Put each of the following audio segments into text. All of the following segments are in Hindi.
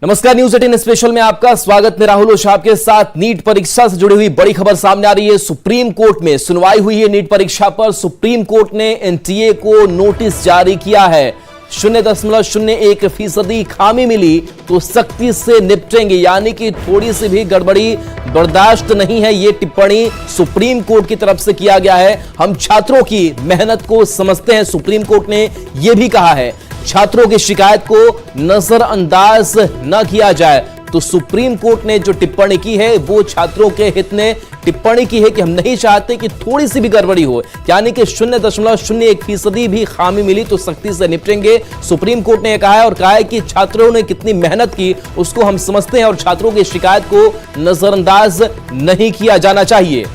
नमस्कार, न्यूज 18 स्पेशल में आपका स्वागत। मैं राहुल ओझा आपके साथ। नीट परीक्षा से जुड़ी हुई बड़ी खबर सामने आ रही है। सुप्रीम कोर्ट में सुनवाई हुई है नीट परीक्षा पर। सुप्रीम कोर्ट ने एनटीए को नोटिस जारी किया है। 0.01% खामी मिली तो सख्ती से निपटेंगे, यानी कि थोड़ी सी भी गड़बड़ी बर्दाश्त नहीं है। ये टिप्पणी सुप्रीम कोर्ट की तरफ से किया गया है। हम छात्रों की मेहनत को समझते हैं, सुप्रीम कोर्ट ने यह भी कहा है। छात्रों की शिकायत को नजरअंदाज न किया जाए। तो सुप्रीम कोर्ट ने जो टिप्पणी की है वो छात्रों के हित में टिप्पणी की है कि हम नहीं चाहते कि थोड़ी सी भी गड़बड़ी हो, यानी कि 0.01% भी खामी मिली तो सख्ती से निपटेंगे। सुप्रीम कोर्ट ने यह कहा है और कहा है कि छात्रों ने कितनी मेहनत की उसको हम समझते हैं और छात्रों की शिकायत को नजरअंदाज नहीं किया जाना चाहिए।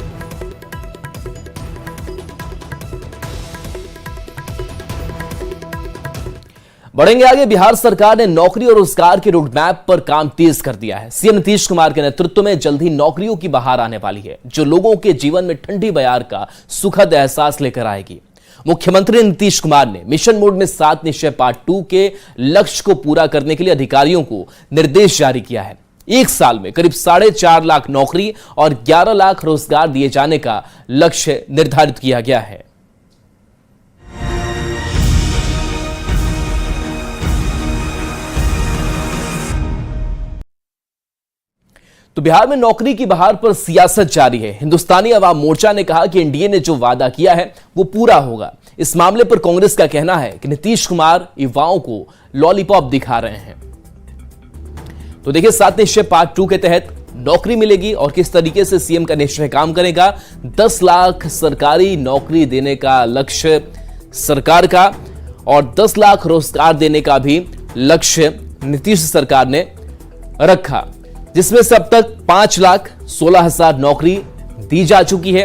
बढ़ेंगे आगे। बिहार सरकार ने नौकरी और रोजगार के रोडमैप पर काम तेज कर दिया है। सीएम नीतीश कुमार के नेतृत्व में जल्द ही नौकरियों की बहार आने वाली है, जो लोगों के जीवन में ठंडी बयार का सुखद एहसास लेकर आएगी। मुख्यमंत्री नीतीश कुमार ने मिशन मोड में 7 निश्चय पार्ट 2 के लक्ष्य को पूरा करने के लिए अधिकारियों को निर्देश जारी किया है। एक साल में करीब 4.5 लाख नौकरी और 11 लाख रोजगार दिए जाने का लक्ष्य निर्धारित किया गया है। तो बिहार में नौकरी की बहार पर सियासत जारी है। हिंदुस्तानी अवाम मोर्चा ने कहा कि एनडीए ने जो वादा किया है वो पूरा होगा। इस मामले पर कांग्रेस का कहना है कि नीतीश कुमार युवाओं को लॉलीपॉप दिखा रहे हैं। तो देखिए, 7 निश्चय पार्ट 2 के तहत नौकरी मिलेगी और किस तरीके से सीएम का निश्चय काम करेगा। 10 लाख सरकारी नौकरी देने का लक्ष्य सरकार का और 10 लाख रोजगार देने का भी लक्ष्य नीतीश सरकार ने रखा, जिसमें से अब तक 5,16,000 नौकरी दी जा चुकी है।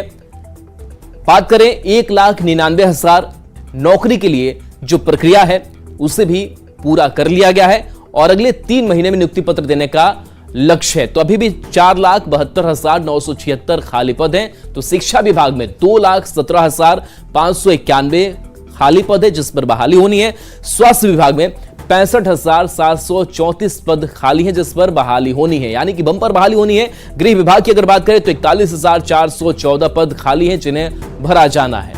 बात करें 1,99,000 नौकरी के लिए जो प्रक्रिया है उसे भी पूरा कर लिया गया है और अगले 3 महीने में नियुक्ति पत्र देने का लक्ष्य है। तो अभी भी 4,72,976 खाली पद हैं। तो शिक्षा विभाग में 2,17,591 खाली पद है जिस पर बहाली होनी है। स्वास्थ्य विभाग में 65,734 पद खाली हैं जिस पर बहाली होनी है, यानी कि बम्पर बहाली होनी है। गृह विभाग की अगर बात करें तो 41,414 पद खाली हैं जिन्हें भरा जाना है।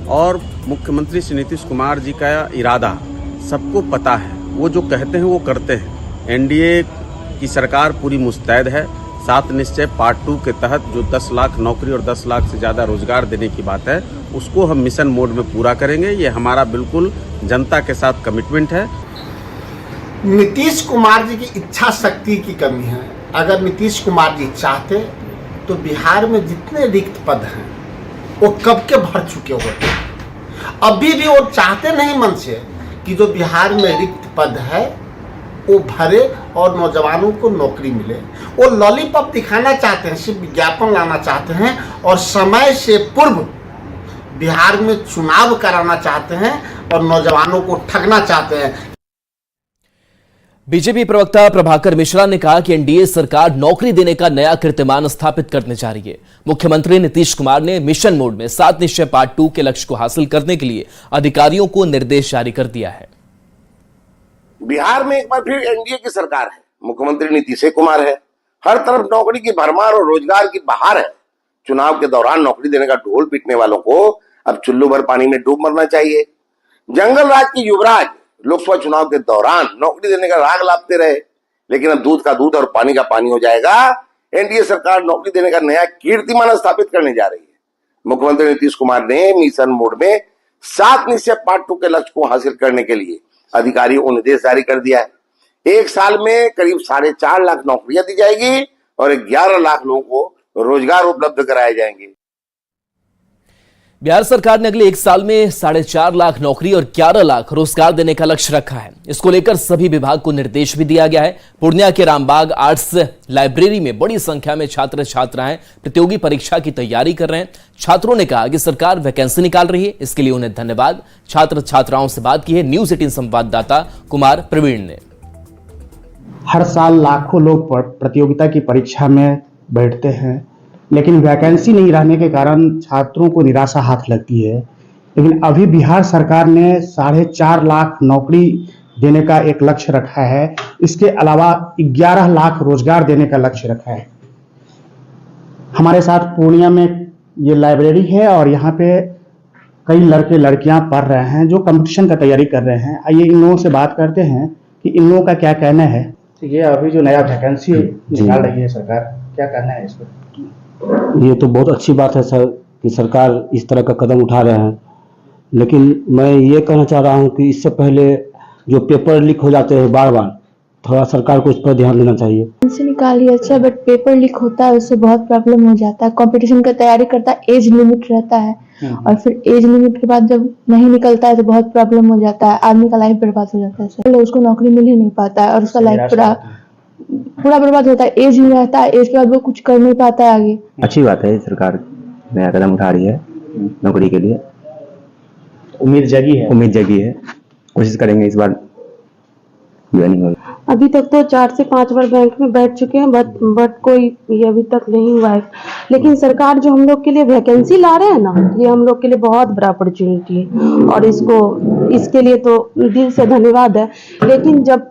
और मुख्यमंत्री श्री नीतीश कुमार जी का इरादा सबको पता है, वो जो कहते हैं वो करते हैं। एनडीए की सरकार पूरी मुस्तैद है। 7 निश्चय पार्ट 2 के तहत जो 10 लाख नौकरी और 10 लाख से ज्यादा रोजगार देने की बात है उसको हम मिशन मोड में पूरा करेंगे। ये हमारा बिल्कुल जनता के साथ कमिटमेंट है। नीतीश कुमार जी की इच्छा शक्ति की कमी है। अगर नीतीश कुमार जी चाहते तो बिहार में जितने रिक्त पद हैं वो कब के भर चुके होते। अभी भी वो चाहते नहीं मन से कि जो बिहार में रिक्त पद है वो भरे और नौजवानों को नौकरी मिले। वो लॉलीपॉप दिखाना चाहते हैं, सिर्फ विज्ञापन लाना चाहते हैं और समय से पूर्व बिहार में चुनाव कराना चाहते हैं और नौजवानों को ठगना चाहते हैं। बीजेपी प्रवक्ता प्रभाकर मिश्रा ने कहा कि एनडीए सरकार नौकरी देने का नया कीर्तिमान स्थापित करने जा रही है। मुख्यमंत्री नीतीश कुमार ने मिशन मोड में 7 निश्चय पार्ट 2 के लक्ष्य को हासिल करने के लिए अधिकारियों को निर्देश जारी कर दिया है। बिहार में एक बार फिर एनडीए की सरकार है, मुख्यमंत्री नीतीश कुमार है। हर तरफ नौकरी की भरमार और रोजगार की बहार है। चुनाव के दौरान नौकरी देने का ढोल पीटने वालों को अब चुल्लू भर पानी में डूब मरना चाहिए। जंगल राज के युवराज लोकसभा चुनाव के दौरान नौकरी देने का राग लापते रहे, लेकिन अब दूध का दूध और पानी का पानी हो जाएगा। एनडीए सरकार नौकरी देने का नया कीर्तिमान स्थापित करने जा रही है। मुख्यमंत्री नीतीश कुमार ने मिशन मोड में 7 निश्चय पार्ट 2 के लक्ष्य को हासिल करने के लिए अधिकारियों को निर्देश जारी कर दिया है। एक साल में करीब 4.5 लाख नौकरियां दी जाएगी और 11 लाख लोगों को रोजगार उपलब्ध कराए जाएंगे। बिहार सरकार ने अगले 1 साल में 4.5 लाख नौकरी और 11 लाख रोजगार देने का लक्ष्य रखा है। इसको लेकर सभी विभाग को निर्देश भी दिया गया है। पूर्णिया के रामबाग आर्ट्स लाइब्रेरी में बड़ी संख्या में छात्र छात्राएं प्रतियोगी परीक्षा की तैयारी कर रहे हैं। छात्रों ने कहा कि सरकार वैकेंसी निकाल रही है, इसके लिए उन्हें धन्यवाद। छात्र छात्राओं से बात की है न्यूज 18 संवाददाता कुमार प्रवीण ने। हर साल लाखों लोग प्रतियोगिता की परीक्षा में बैठते हैं, लेकिन वैकेंसी नहीं रहने के कारण छात्रों को निराशा हाथ लगती है। लेकिन अभी बिहार सरकार ने 4.5 लाख नौकरी देने का एक लक्ष्य रखा है। इसके अलावा 11 लाख रोजगार देने का लक्ष्य रखा है। हमारे साथ पूर्णिया में ये लाइब्रेरी है और यहाँ पे कई लड़के लड़कियां पढ़ रहे हैं जो कंपटीशन का तैयारी कर रहे हैं। आइए इन लोगों से बात करते हैं कि इन लोगों का क्या कहना है। तो ये अभी जो नया वैकेंसी निकाल रही है सरकार, क्या कहना है इस पर? ये तो बहुत अच्छी बात है सर कि सरकार इस तरह का कदम उठा रहे हैं, लेकिन मैं ये कहना चाह रहा हूँ कि इससे पहले जो पेपर लीक हो जाते हैं बार बार, थोड़ा सरकार को इस पर ध्यान देना चाहिए। वैकेंसी निकाली अच्छा, बट पेपर लीक होता है, उससे बहुत प्रॉब्लम हो जाता है। कंपटीशन का तैयारी करता है, एज लिमिट रहता है, और फिर एज लिमिट के बाद जब नहीं निकलता है तो बहुत प्रॉब्लम हो जाता है, आदमी का लाइफ बर्बाद हो जाता है सर। उसको नौकरी मिल ही नहीं पाता है और उसका लाइफ पूरा बर्बाद होता है। एज नहीं रहता है, एज के बाद वो कुछ कर नहीं पाता है आगे। अच्छी बात है, सरकार नया कदम उठा रही है नौकरी के लिए। उम्मीद जगी है, कोशिश करेंगे इस बार ज्वाइनिंग होगी। अभी तक तो 4 से 5 बार बैंक में बैठ चुके हैं, बट कोई ये अभी तक नहीं हुआ है। लेकिन सरकार जो हम लोग के लिए वैकेंसी ला रहे हैं ना, ये हम लोग के लिए बहुत बड़ा अपॉर्चुनिटी है और इसके लिए तो दिल से धन्यवाद है। लेकिन जब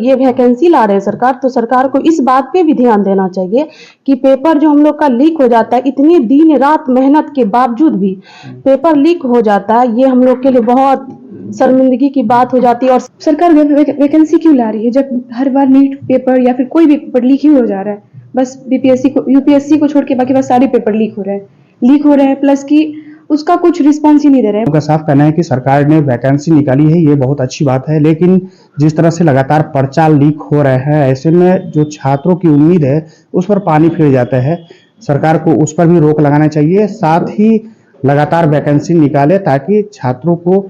ये वैकेंसी ला रहे हैं सरकार, तो सरकार को इस बात पे भी ध्यान देना चाहिए कि पेपर जो हम लोग का लीक हो जाता है, इतनी दिन रात मेहनत के बावजूद भी पेपर लीक हो जाता है, ये हम लोग के लिए बहुत शर्मिंदगी की बात हो जाती है। और सरकार वैकेंसी क्यों ला रही है जब हर बार नीट पेपर या फिर कोई भी पेपर लीक ही हो जा रहा है? बस यूपीएससी को छोड़ के बाकी बस सारे पेपर लीक हो रहे हैं, प्लस कि उसका कुछ रिस्पॉन्स ही नहीं दे रहे हैं। उनका साफ कहना है कि सरकार ने वैकेंसी निकाली है, ये बहुत अच्छी बात है, लेकिन जिस तरह से लगातार पर्चा लीक हो रहे हैं, ऐसे में जो छात्रों की उम्मीद है उस पर पानी फिर जाता है। सरकार को उस पर भी रोक लगाना चाहिए, साथ ही लगातार वैकेंसी निकाले ताकि छात्रों को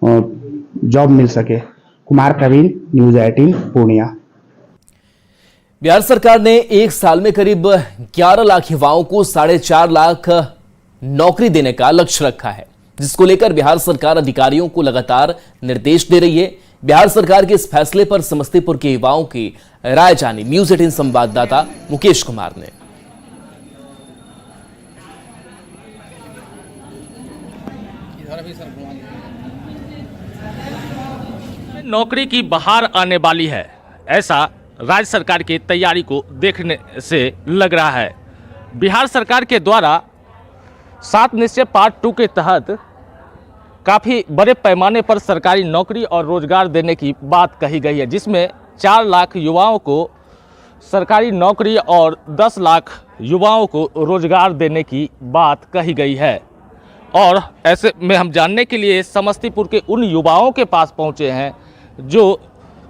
जॉब मिल सके। कुमार प्रवीण, न्यूज़ 18 पूर्णिया। बिहार सरकार ने एक साल में करीब 11 लाख युवाओं को 4.5 लाख नौकरी देने का लक्ष्य रखा है, जिसको लेकर बिहार सरकार अधिकारियों को लगातार निर्देश दे रही है। बिहार सरकार के इस फैसले पर समस्तीपुर के युवाओं की राय जानी न्यूज़ 18 संवाददाता मुकेश कुमार ने। नौकरी की बहार आने वाली है, ऐसा राज्य सरकार की तैयारी को देखने से लग रहा है। बिहार सरकार के द्वारा 7 निश्चय पार्ट 2 के तहत काफ़ी बड़े पैमाने पर सरकारी नौकरी और रोजगार देने की बात कही गई है, जिसमें 4 लाख युवाओं को सरकारी नौकरी और 10 लाख युवाओं को रोजगार देने की बात कही गई है। और ऐसे में हम जानने के लिए समस्तीपुर के उन युवाओं के पास पहुंचे हैं जो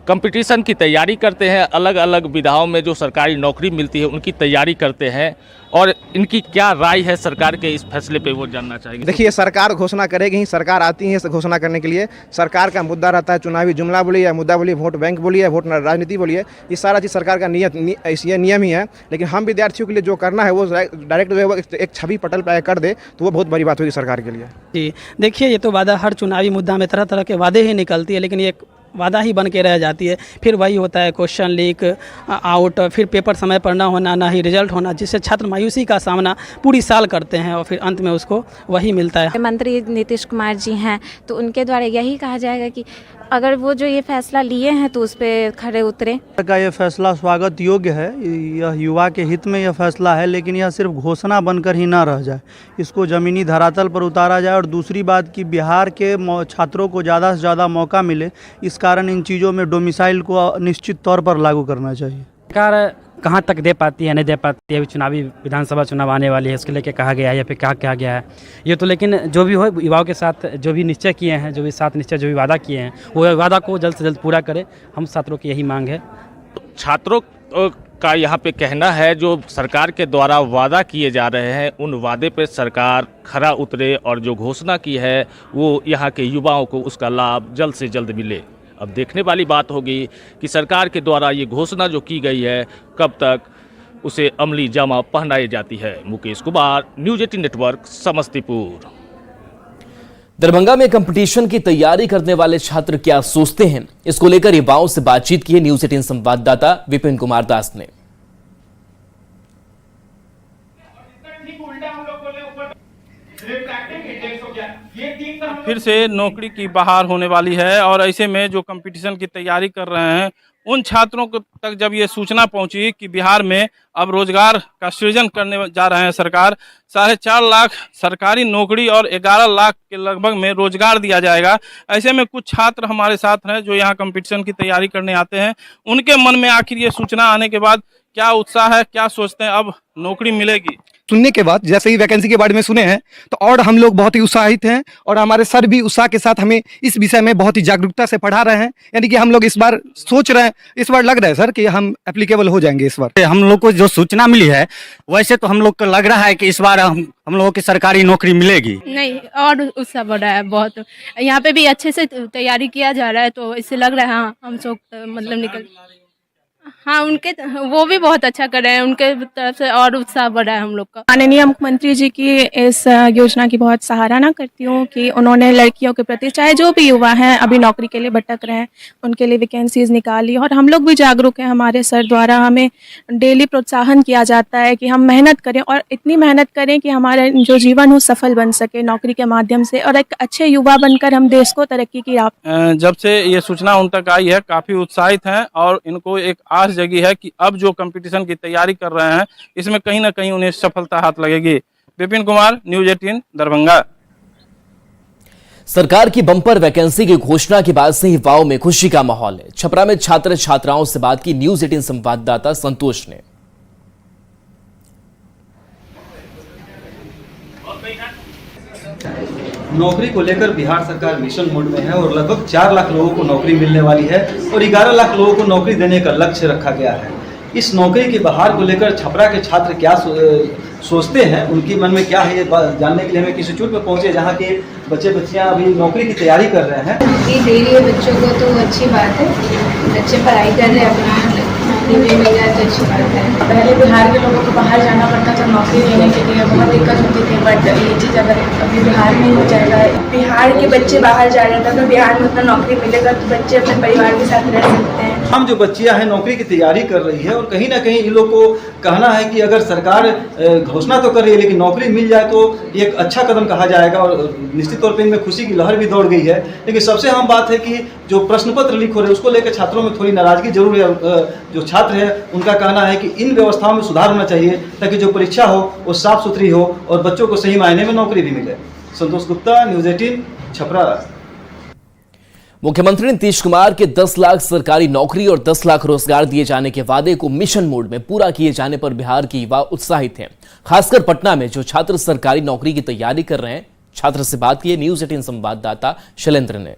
कंपटीशन की तैयारी करते हैं, अलग अलग विधाओं में जो सरकारी नौकरी मिलती है उनकी तैयारी करते हैं, और इनकी क्या राय है सरकार के इस फैसले पे वो जानना चाहेंगे। देखिए, सरकार घोषणा करेगी ही, सरकार आती है घोषणा करने के लिए। सरकार का मुद्दा रहता है चुनावी जुमला बोलिए या मुद्दा बोलिए, वोट बैंक बोलिए, वोट राजनीति बोलिए, ये सारा चीज़ सरकार का नियम ही है। लेकिन हम विद्यार्थियों के लिए जो करना है वो डायरेक्ट जो है एक छवि पटल पर कर दे तो वो बहुत बड़ी बात होगी सरकार के लिए। जी देखिए, ये तो वादा हर चुनावी मुद्दा में तरह तरह के वादे ही निकलती है, लेकिन ये वादा ही बन के रह जाती है। फिर वही होता है क्वेश्चन लीक आउट, फिर पेपर समय पर ना होना, ना ही रिजल्ट होना, जिससे छात्र मायूसी का सामना पूरी साल करते हैं और फिर अंत में उसको वही मिलता है। मंत्री नीतीश कुमार जी हैं, तो उनके द्वारा यही कहा जाएगा कि अगर वो जो ये फैसला लिए हैं तो उस पर खड़े उतरे। का ये फैसला स्वागत योग्य है, यह युवा के हित में यह फैसला है, लेकिन यह सिर्फ घोषणा बनकर ही ना रह जाए, इसको ज़मीनी धरातल पर उतारा जाए। और दूसरी बात कि बिहार के छात्रों को ज़्यादा से ज़्यादा मौका मिले, इस कारण इन चीज़ों में डोमिसाइल को निश्चित तौर पर लागू करना चाहिए। सरकार कहाँ तक दे पाती है, नहीं दे पाती है, अभी चुनावी विधानसभा चुनाव आने वाली है, उसके लेके कहा गया है या फिर क्या कहा गया है ये तो। लेकिन जो भी हो, युवाओं के साथ जो भी निश्चय किए हैं, जो भी 7 निश्चय जो भी वादा किए हैं, वो वादा को जल्द से जल्द पूरा करें, हम छात्रों की यही मांग है। छात्रों का यहाँ पे कहना है जो सरकार के द्वारा वादा किए जा रहे हैं उन वादे पे सरकार खरा उतरे और जो घोषणा की है वो यहाँ के युवाओं को उसका लाभ जल्द से जल्द मिले। अब देखने वाली बात होगी कि सरकार के द्वारा ये घोषणा जो की गई है कब तक उसे अमली जामा पहनाई जाती है। Mukesh Kumar, news 18 network, Samastipur. दरभंगा में कंपटीशन की तैयारी करने वाले छात्र क्या सोचते हैं, इसको लेकर युवाओं से बातचीत की है न्यूज़ 18 संवाददाता विपिन कुमार दास ने। ये फिर से नौकरी की बहार होने वाली है और ऐसे में जो कंपटीशन की तैयारी कर रहे हैं उन छात्रों को तक जब ये सूचना पहुंची कि बिहार में अब रोजगार का सृजन करने जा रहे हैं सरकार, 4.5 लाख सरकारी नौकरी और 11 लाख के लगभग में रोजगार दिया जाएगा। ऐसे में कुछ छात्र हमारे साथ हैं जो यहाँ कंपटीशन की तैयारी करने आते हैं। उनके मन में आखिर ये सूचना आने के बाद क्या उत्साह है, क्या सोचते हैं अब नौकरी मिलेगी? सुनने के बाद जैसे ही वैकेंसी के बारे में सुने हैं तो और हम लोग बहुत ही उत्साहित हैं और हमारे सर भी उत्साह के साथ हमें इस विषय में बहुत ही जागरूकता से पढ़ा रहे हैं। यानी कि हम लोग इस बार सोच रहे हैं, इस बार लग रहा है सर कि हम एप्लीकेबल हो जाएंगे इस बार। हम लोग को जो सूचना मिली है वैसे तो हम लोग को लग रहा है कि इस बार हम लोगों की सरकारी नौकरी मिलेगी। नहीं, और उत्साह बढ़ रहा है बहुत। यहाँ पे भी अच्छे से तैयारी किया जा रहा है तो इससे लग रहा है हाँ हम सब मतलब निकल, हाँ उनके वो भी बहुत अच्छा कर रहे हैं, उनके तरफ से और उत्साह बढ़ा है हम लोग का। माननीय मुख्यमंत्री जी की इस योजना की बहुत सराहना करती हूँ कि उन्होंने लड़कियों के प्रति, चाहे जो भी युवा हैं अभी नौकरी के लिए भटक रहे हैं, उनके लिए वैकेंसीज निकाली और हम लोग भी जागरूक हैं। हमारे सर द्वारा हमें डेली प्रोत्साहन किया जाता है कि हम मेहनत करें और इतनी मेहनत करें कि हमारा जो जीवन हो सफल बन सके नौकरी के माध्यम से और एक अच्छे युवा बनकर हम देश को तरक्की की राह। जब से ये सूचना उन तक आई है काफी उत्साहित हैं और इनको एक आस जगी है कि अब जो कंपटीशन की तैयारी कर रहे हैं इसमें कहीं ना कहीं उन्हें सफलता हाथ लगेगी। विपिन कुमार, न्यूज 18 दरभंगा। सरकार की बम्पर वैकेंसी की घोषणा के बाद से ही युवाओं में खुशी का माहौल है। छपरा में छात्र छात्राओं से बात की न्यूज 18 संवाददाता संतोष ने। नौकरी को लेकर बिहार सरकार मिशन मोड में है और लगभग 4 लाख लोगों को नौकरी मिलने वाली है और 11 लाख लोगों को नौकरी देने का लक्ष्य रखा गया है। इस नौकरी की बहार को लेकर छपरा के छात्र क्या सोचते हैं, उनकी मन में क्या है, ये जानने के लिए हमें किसी इंस्टीट्यूट में पहुंचे जहां के बच्चे बच्चियां अभी नौकरी की तैयारी कर रहे हैं। नौकरी दे रही है बच्चों को तो अच्छी बात है, बच्चे पढ़ाई कर रहे हैं, अपना नौकरी मिल जाए तो अच्छी बात है। पहले बिहार के लोगों को बाहर जाना पड़ता था नौकरी लेने के लिए, बहुत दिक्कत होती थी, बट ये चीज़ अगर अभी बिहार में हो जाएगा, बिहार के बच्चे बाहर जा रहे थे, अगर बिहार में उतना नौकरी मिलेगा तो बच्चे अपने परिवार के साथ रह सकते हैं। हम जो बच्चियां हैं नौकरी की तैयारी कर रही है और कहीं ना कहीं इन लोग को कहना है कि अगर सरकार घोषणा तो कर रही है लेकिन नौकरी मिल जाए तो ये एक अच्छा कदम कहा जाएगा और निश्चित तौर पे इनमें खुशी की लहर भी दौड़ गई है। लेकिन सबसे अहम बात है कि जो प्रश्न पत्र लीक हो रहे हैं उसको लेकर छात्रों में थोड़ी नाराजगी जरूर है। जो छात्र है उनका कहना है कि इन व्यवस्थाओं में सुधार होना चाहिए ताकि जो परीक्षा हो वो साफ सुथरी हो और बच्चों को सही मायने में नौकरी भी मिले। संतोष गुप्ता, न्यूज 18 छपरा। मुख्यमंत्री नीतीश कुमार के 10 लाख सरकारी नौकरी और 10 लाख रोजगार दिए जाने के वादे को मिशन मोड में पूरा किए जाने पर बिहार के युवा उत्साहित हैं। खासकर पटना में जो छात्र सरकारी नौकरी की तैयारी कर रहे हैं, छात्र से बात की न्यूज 18 संवाददाता शैलेंद्र ने।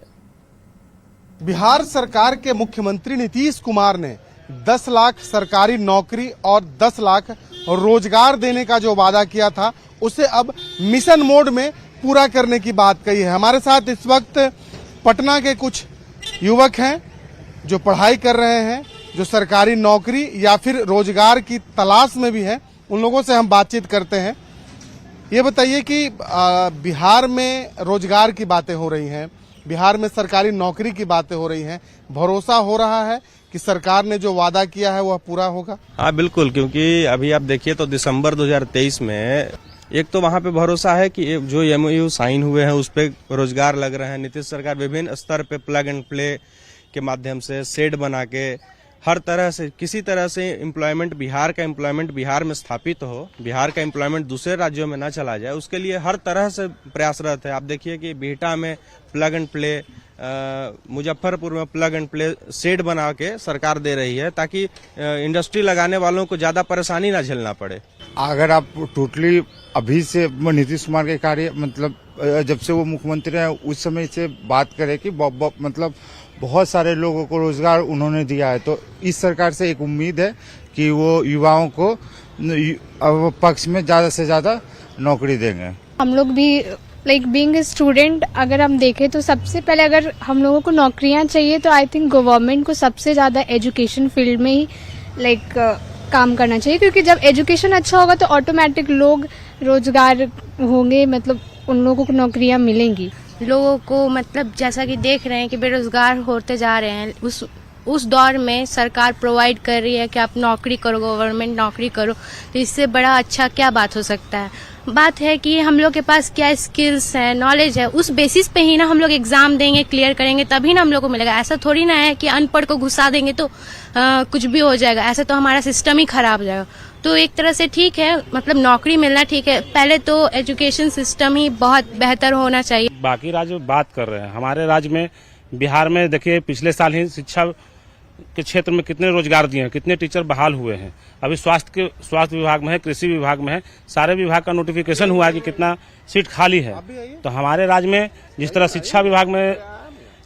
बिहार सरकार के मुख्यमंत्री नीतीश कुमार ने 10 लाख सरकारी नौकरी और 10 लाख रोजगार देने का जो वादा किया था उसे अब मिशन मोड में पूरा करने की बात कही है। हमारे साथ इस वक्त पटना के कुछ युवक हैं जो पढ़ाई कर रहे हैं, जो सरकारी नौकरी या फिर रोजगार की तलाश में भी हैं। उन लोगों से हम बातचीत करते हैं। ये बताइए कि बिहार में रोजगार की बातें हो रही हैं, बिहार में सरकारी नौकरी की बातें हो रही हैं, भरोसा हो रहा है कि सरकार ने जो वादा किया है वह पूरा होगा? हाँ बिल्कुल, क्योंकि अभी आप देखिए तो दिसंबर 2023 में एक तो वहाँ पे भरोसा है कि जो MOU साइन हुए हैं उस पे रोजगार लग रहे हैं। नीतीश सरकार विभिन्न स्तर पे प्लग एंड प्ले के माध्यम से शेड बना के हर तरह से किसी तरह से एम्प्लॉयमेंट, बिहार का एम्प्लॉयमेंट बिहार में स्थापित हो, बिहार का एम्प्लॉयमेंट दूसरे राज्यों में ना चला जाए, उसके लिए हर तरह से प्रयासरत है। आप देखिए कि बिहटा में प्लग एंड प्ले, मुजफ्फरपुर में प्लग एंड प्ले शेड बना के सरकार दे रही है ताकि इंडस्ट्री लगाने वालों को ज्यादा परेशानी ना झेलना पड़े। अगर आप टोटली अभी से नीतीश कुमार के कार्य मतलब जब से वो मुख्यमंत्री हैं उस समय से बात करें कि मतलब बहुत सारे लोगों को रोजगार उन्होंने दिया है, तो इस सरकार से एक उम्मीद है कि वो युवाओं को पक्ष में ज्यादा से ज्यादा नौकरी देंगे। हम लोग भी लाइक बीइंग ए स्टूडेंट अगर हम देखें तो सबसे पहले अगर हम लोगों को नौकरियां चाहिए तो आई थिंक गवर्नमेंट को सबसे ज़्यादा एजुकेशन फील्ड में ही लाइक काम करना चाहिए, क्योंकि जब एजुकेशन अच्छा होगा तो ऑटोमेटिक लोग रोजगार होंगे, मतलब उन लोगों को नौकरियां मिलेंगी। लोगों को मतलब जैसा कि देख रहे हैं कि बेरोजगार होते जा रहे हैं, उस दौर में सरकार प्रोवाइड कर रही है कि आप नौकरी करो, गवर्नमेंट नौकरी करो, तो इससे बड़ा अच्छा क्या बात हो सकता है। बात है कि हम लोग के पास क्या स्किल्स है, नॉलेज है, उस बेसिस पे ही ना हम लोग एग्जाम देंगे, क्लियर करेंगे, तभी ना हम लोग को मिलेगा। ऐसा थोड़ी ना है कि अनपढ़ को घुसा देंगे तो कुछ भी हो जाएगा, ऐसा तो हमारा सिस्टम ही खराब हो जाएगा। तो एक तरह से ठीक है, मतलब नौकरी मिलना ठीक है, पहले तो एजुकेशन सिस्टम ही बहुत बेहतर होना चाहिए। बाकी राज्य बात कर रहे हैं, हमारे राज्य में बिहार में देखिए पिछले साल ही शिक्षा के क्षेत्र में कितने रोजगार दिए हैं, कितने टीचर बहाल हुए हैं। अभी स्वास्थ्य विभाग में है, कृषि विभाग में है, सारे विभाग का नोटिफिकेशन हुआ है कि कितना सीट खाली है। तो हमारे राज्य में जिस तरह शिक्षा विभाग में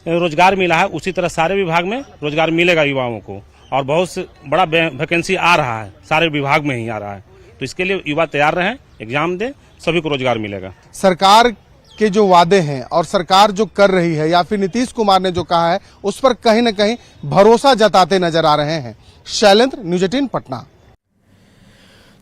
रोजगार मिला है, उसी तरह सारे विभाग में रोजगार मिलेगा युवाओं को, और बहुत से बड़ा वैकेंसी आ रहा है, सारे विभाग में ही आ रहा है। तो इसके लिए युवा तैयार रहें, एग्जाम दें, सभी को रोजगार मिलेगा। सरकार के जो वादे हैं और सरकार जो कर रही है या फिर नीतीश कुमार ने जो कहा है उस पर कहीं न कहीं भरोसा जताते नजर आ रहे हैं। शैलेंद्र, न्यूज 18 पटना।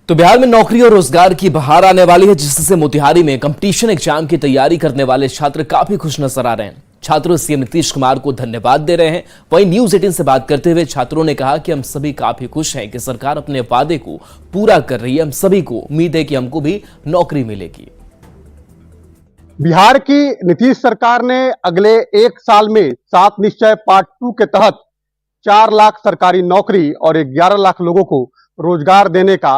तो बिहार में नौकरी और रोजगार की बहार आने वाली है, जिससे मोतिहारी में कंपटीशन एग्जाम की तैयारी करने वाले छात्र काफी खुश नजर आ रहे हैं। छात्र सीएम नीतीश कुमार को धन्यवाद दे रहे हैं। वहीं न्यूज 18 से बात करते हुए छात्रों ने कहा कि हम सभी काफी खुश हैं कि सरकार अपने वादे को पूरा कर रही है। हम सभी को उम्मीद है कि हमको भी नौकरी मिलेगी। बिहार की नीतीश सरकार ने अगले एक साल में 7 निश्चय पार्ट 2 के तहत 4 लाख सरकारी नौकरी और 11 लाख लोगों को रोजगार देने का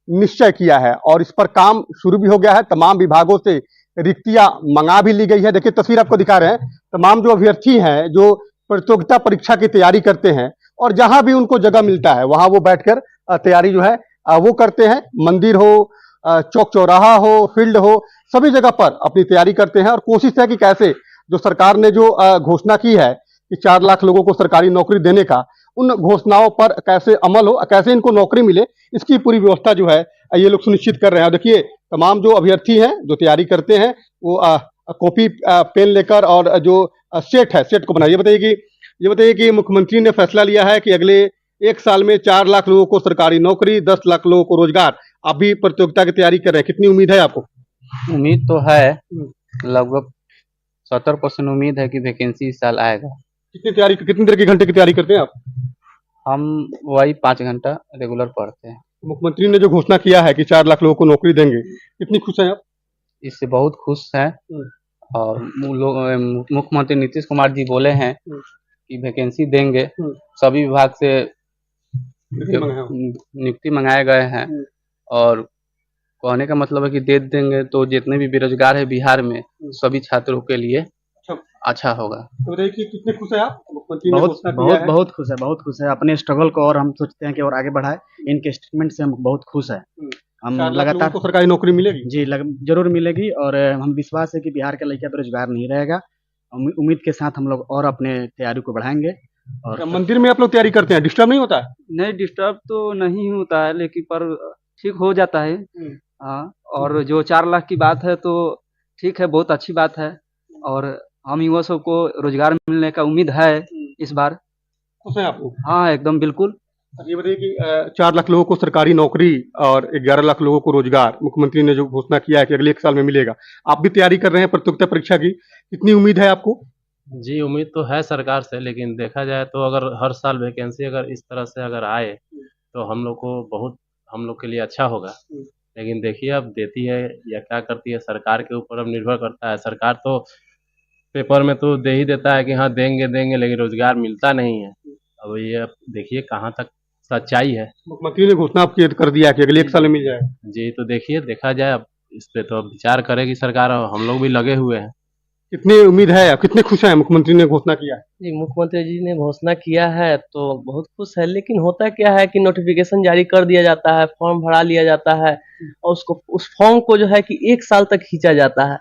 निश्चय किया है और इस पर काम शुरू भी हो गया है। तमाम विभागों से रिक्तियां मंगा भी ली गई है। देखिए तस्वीर आपको दिखा रहे हैं। तमाम जो अभ्यर्थी हैं जो प्रतियोगिता परीक्षा की तैयारी करते हैं और जहां भी उनको जगह मिलता है वहां वो बैठकर तैयारी जो है वो करते हैं। मंदिर हो, चौक चौराहा हो, फील्ड हो, सभी जगह पर अपनी तैयारी करते हैं और कोशिश है कि कैसे जो सरकार ने जो घोषणा की है कि 4 लाख लोगों को सरकारी नौकरी देने का, उन घोषणाओं पर कैसे अमल हो, कैसे इनको नौकरी मिले, इसकी पूरी व्यवस्था जो है ये लोग सुनिश्चित कर रहे हैं। देखिए तमाम जो अभ्यर्थी हैं जो तैयारी करते हैं वो कॉपी पेन लेकर और जो सेट है, सेट को बनाइए। ये बताइए कि मुख्यमंत्री ने फैसला लिया है कि अगले एक साल में 4 लाख लोगों को सरकारी नौकरी, 10 लाख लोगों को रोजगार। आप भी प्रतियोगिता की तैयारी कर रहे हैं, कितनी उम्मीद है आपको? उम्मीद तो है, लगभग 70% उम्मीद है कि वैकेंसी इस साल आएगा। कितनी देर के घंटे की तैयारी करते हैं आप? हम वही 5 घंटा रेगुलर पढ़ते हैं। मुख्यमंत्री ने जो घोषणा किया है कि 4 लाख लोगों को नौकरी देंगे, कितनी खुश हैं आप? इससे बहुत खुश हैं और मुख्यमंत्री नीतीश कुमार जी बोले हैं कि वैकेंसी देंगे। सभी विभाग से नियुक्ति मंगाए गए हैं और कहने का मतलब है कि दे देंगे तो जितने भी बेरोजगार है बिहार में सभी छात्रों के लिए अच्छा होगा। तो बताइए कि कितने खुश हैं आप? बहुत खुश है। अपने स्ट्रगल को और हम सोचते हैं कि और आगे बढ़ाए। इनके स्टेटमेंट से हम बहुत खुश हैं। हम लगातार सरकारी नौकरी मिलेगी जी, जरूर मिलेगी और हम विश्वास है कि बिहार का लड़का बेरोजगार नहीं रहेगा। उम्मीद के साथ हम लोग और अपने तैयारी को बढ़ाएंगे। और मंदिर में आप लोग तैयारी करते हैं, डिस्टर्ब नहीं होता है? नहीं, डिस्टर्ब तो नहीं होता है, लेकिन पर ठीक हो जाता है। हाँ, और जो 4 लाख की बात है तो ठीक है, बहुत अच्छी बात है और हम युवा सबको रोजगार मिलने का उम्मीद है इस बार। खुश हैं आप लोग? हाँ, एकदम बिल्कुल। ये बताइए कि 4 लाख लोगों को सरकारी नौकरी और 11 लाख लोगों को रोजगार मुख्यमंत्री ने जो घोषणा किया है कि अगले एक साल में मिलेगा, आप भी तैयारी कर रहे हैं प्रतियोगिता परीक्षा की, कितनी उम्मीद है आपको? जी, उम्मीद तो है सरकार से, लेकिन देखा जाए तो अगर हर साल वैकेंसी अगर इस तरह से अगर आए तो हम लोग के लिए अच्छा होगा। लेकिन देखिए अब देती है या क्या करती है, सरकार के ऊपर अब निर्भर करता है। सरकार तो पेपर में तो दे ही देता है कि हाँ देंगे, लेकिन रोजगार मिलता नहीं है। अब ये अब देखिए कहाँ तक सच्चाई है। मुख्यमंत्री ने घोषणा कर दिया कि अगले एक साल में मिल जाएगा। जी, तो देखिए देखा जाए, अब इस पे तो अब विचार करेगी सरकार और हम लोग भी लगे हुए हैं। कितनी उम्मीद है, कितने खुश हैं मुख्यमंत्री ने घोषणा किया है? जी, मुख्यमंत्री जी ने घोषणा किया है तो बहुत खुश है, लेकिन होता क्या है कि नोटिफिकेशन जारी कर दिया जाता है, फॉर्म भरा लिया जाता है और उस फॉर्म को जो है कि 1 साल तक खींचा जाता है।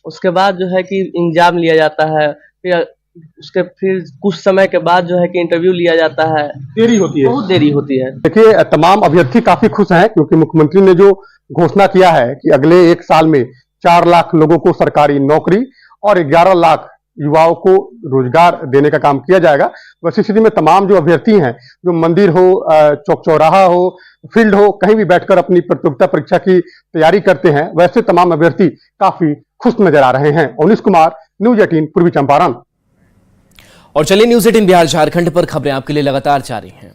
उसके बाद जो है कि एग्जाम लिया जाता है, फिर कुछ समय के बाद जो है कि इंटरव्यू लिया जाता है। देरी होती है, बहुत देरी होती है। देखिए तमाम अभ्यर्थी काफी खुश हैं क्योंकि मुख्यमंत्री ने जो घोषणा किया है कि अगले एक साल में 4 लाख लोगों को सरकारी नौकरी और 11 लाख युवाओं को रोजगार देने का काम किया जाएगा। वैसी स्थिति में तमाम जो अभ्यर्थी हैं, जो मंदिर हो, चौक चौराहा हो, फील्ड हो, कहीं भी बैठकर अपनी प्रतियोगिता परीक्षा की तैयारी करते हैं, वैसे तमाम अभ्यर्थी काफी खुश नजर आ रहे हैं। अवनीश कुमार, न्यूज 18 पूर्वी चंपारण। और चलिए न्यूज़ 18 बिहार झारखंड पर खबरें आपके लिए लगातार जारी हैं।